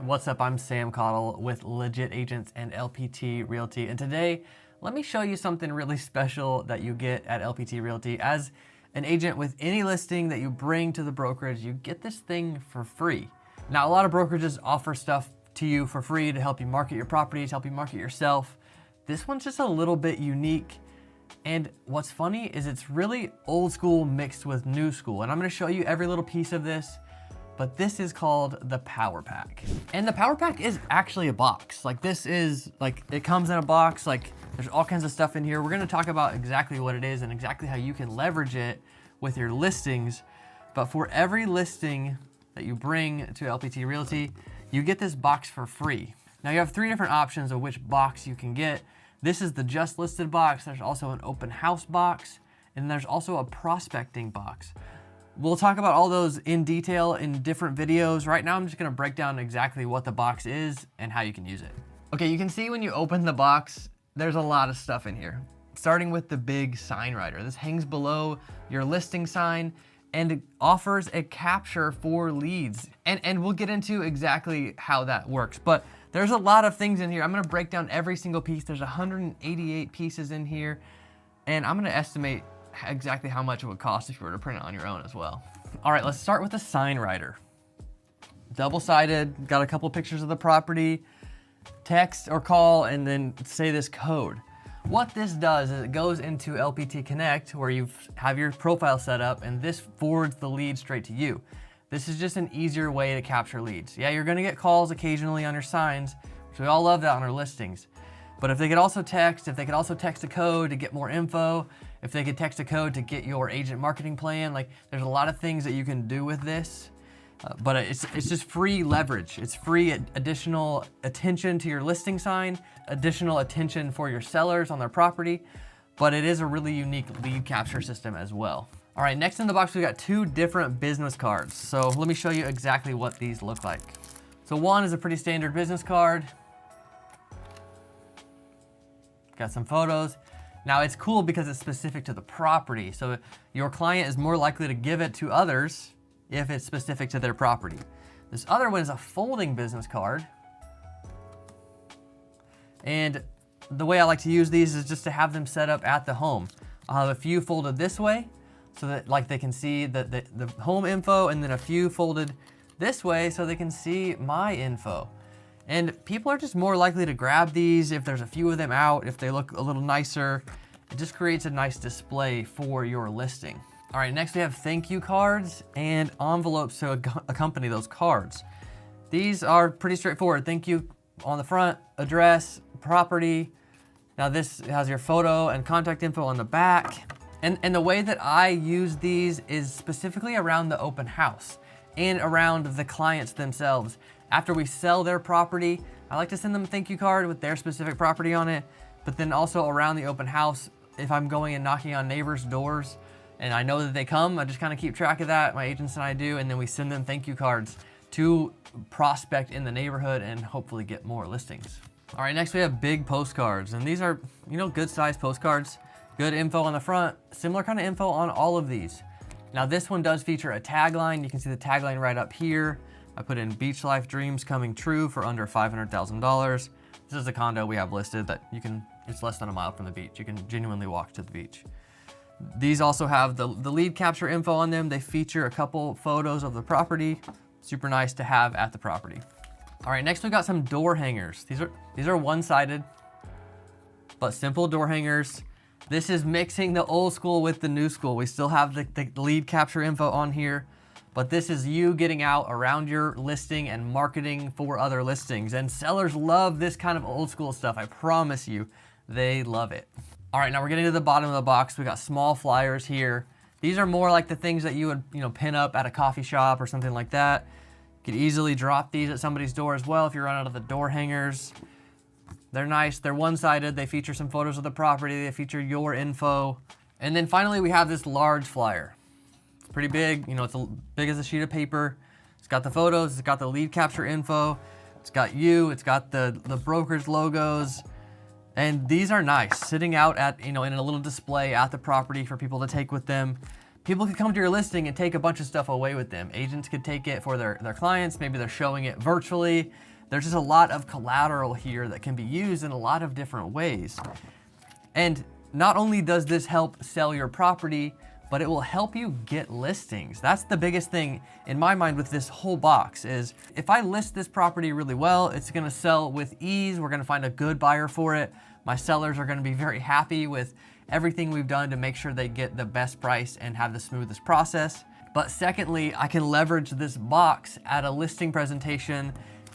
What's up? I'm Sam Cottle with Legit Agents and LPT Realty, and today let me show you something really special that you get at LPT Realty. As an agent with any listing that you bring to the brokerage, you get this thing for free. Now, a lot of brokerages offer stuff to you for free to help you market your properties, help you market yourself. This one's just a little bit unique, and what's funny is it's really old school mixed with new school, and I'm gonna show you every little piece of this. But this is called the Power Pack. And the Power Pack is actually a box. Like, this is, like, it comes in a box. Like, there's all kinds of stuff in here. We're gonna talk about exactly what it is and exactly how you can leverage it with your listings. But for every listing that you bring to LPT Realty, you get this box for free. Now, you have three different options of which box you can get. This is the just listed box. There's also an open house box, and there's also a prospecting box. We'll talk about all those in detail in different videos. Right now, I'm just gonna break down exactly what the box is and how you can use it. Okay, you can see when you open the box, there's a lot of stuff in here. Starting with the big sign writer. This hangs below your listing sign and it offers a capture for leads. And we'll get into exactly how that works. But there's a lot of things in here. I'm gonna break down every single piece. There's 188 pieces in here, and I'm gonna estimate exactly how much it would cost if you were to print it on your own as well. All right, let's start with the sign writer. Double-sided, got a couple pictures of the property, text or call, and then say this code. What this does is it goes into LPT Connect where you have your profile set up, and this forwards the lead straight to you. This is just an easier way to capture leads. Yeah, you're gonna get calls occasionally on your signs, which we all love that on our listings. But if they could also text, if they could also text a code to get more info, if they could text a code to get your agent marketing plan, like, there's a lot of things that you can do with this. But it's just free leverage. It's free additional attention to your listing sign, additional attention for your sellers on their property, but it is a really unique lead capture system as well. All right, next in the box, we got two different business cards. So let me show you exactly what these look like. So one is a pretty standard business card. Got some photos. Now, it's cool because it's specific to the property. So your client is more likely to give it to others if it's specific to their property. This other one is a folding business card. And the way I like to use these is just to have them set up at the home. I'll have a few folded this way so that, like, they can see the home info, and then a few folded this way so they can see my info. And people are just more likely to grab these if there's a few of them out, if they look a little nicer. It just creates a nice display for your listing. All right, next we have thank you cards and envelopes to accompany those cards. These are pretty straightforward. Thank you on the front, address, property. Now this has your photo and contact info on the back. And the way that I use these is specifically around the open house and around the clients themselves. After we sell their property, I like to send them a thank you card with their specific property on it, but then also around the open house, if I'm going and knocking on neighbors' doors and I know that they come, I just kind of keep track of that, my agents and I do, and then we send them thank you cards to prospect in the neighborhood and hopefully get more listings. All right, next we have big postcards, and these are, good sized postcards, good info on the front, similar kind of info on all of these. Now this one does feature a tagline. You can see the tagline right up here. I put in beach life dreams coming true for under $500,000. This is a condo we have listed that it's less than a mile from the beach. You can genuinely walk to the beach. These also have the lead capture info on them. They feature a couple photos of the property. Super nice to have at the property. All right, next we got some door hangers. These are one-sided, but simple door hangers. This is mixing the old school with the new school. We still have the lead capture info on here, but this is you getting out around your listing and marketing for other listings. And sellers love this kind of old school stuff. I promise you, they love it. All right, now we're getting to the bottom of the box. We got small flyers here. These are more like the things that you would, pin up at a coffee shop or something like that. You could easily drop these at somebody's door as well if you run out of the door hangers. They're nice, they're one-sided, they feature some photos of the property, they feature your info. And then finally we have this large flyer. It's pretty big, it's as big as a sheet of paper. It's got the photos, it's got the lead capture info, it's got you, it's got the broker's logos. And these are nice, sitting out at, in a little display at the property for people to take with them. People could come to your listing and take a bunch of stuff away with them. Agents could take it for their clients. Maybe they're showing it virtually. There's just a lot of collateral here that can be used in a lot of different ways. And not only does this help sell your property, but it will help you get listings. That's the biggest thing in my mind with this whole box is if I list this property really well, it's gonna sell with ease. We're gonna find a good buyer for it. My sellers are gonna be very happy with everything we've done to make sure they get the best price and have the smoothest process. But secondly, I can leverage this box at a listing presentation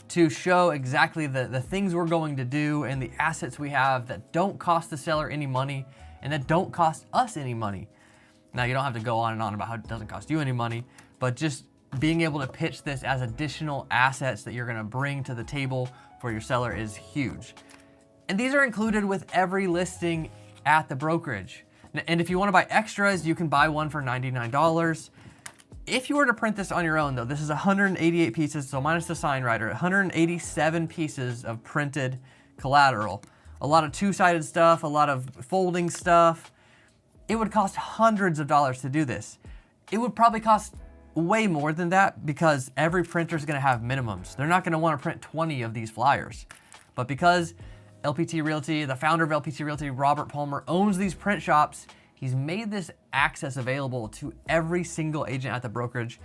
to show exactly the things we're going to do and the assets we have that don't cost the seller any money and that don't cost us any money. Now, you don't have to go on and on about how it doesn't cost you any money, but just being able to pitch this as additional assets that you're gonna bring to the table for your seller is huge. And these are included with every listing at the brokerage. And if you wanna buy extras, you can buy one for $99. If you were to print this on your own though, this is 188 pieces, so minus the sign writer, 187 pieces of printed collateral. A lot of two-sided stuff, a lot of folding stuff. It would cost hundreds of dollars to do this. It would probably cost way more than that because every printer is gonna have minimums. They're not gonna wanna print 20 of these flyers. But because LPT Realty, the founder of LPT Realty, Robert Palmer, owns these print shops, he's made this access available to every single agent at the brokerage.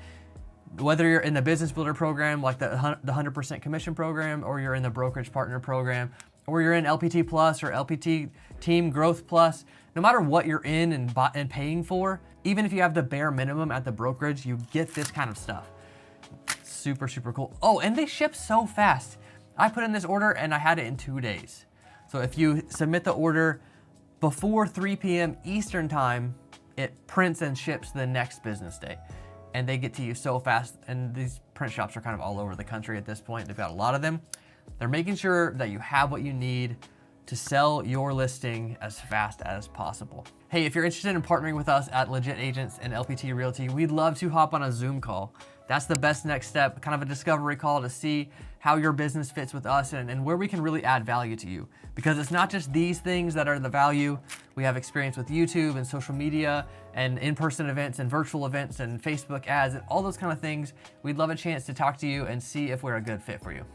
Whether you're in the business builder program, like the 100% commission program, or you're in the brokerage partner program, or you're in LPT Plus or LPT Team Growth Plus, no matter what you're in and paying for, even if you have the bare minimum at the brokerage, you get this kind of stuff. Super, super cool. Oh, and they ship so fast. I put in this order and I had it in 2 days. So if you submit the order before 3 p.m. Eastern time, it prints and ships the next business day. And they get to you so fast. And these print shops are kind of all over the country at this point. They've got a lot of them. They're making sure that you have what you need to sell your listing as fast as possible. Hey, if you're interested in partnering with us at Legit Agents and LPT Realty, we'd love to hop on a Zoom call. That's the best next step, kind of a discovery call to see how your business fits with us and where we can really add value to you. Because it's not just these things that are the value. We have experience with YouTube and social media and in-person events and virtual events and Facebook ads and all those kind of things. We'd love a chance to talk to you and see if we're a good fit for you.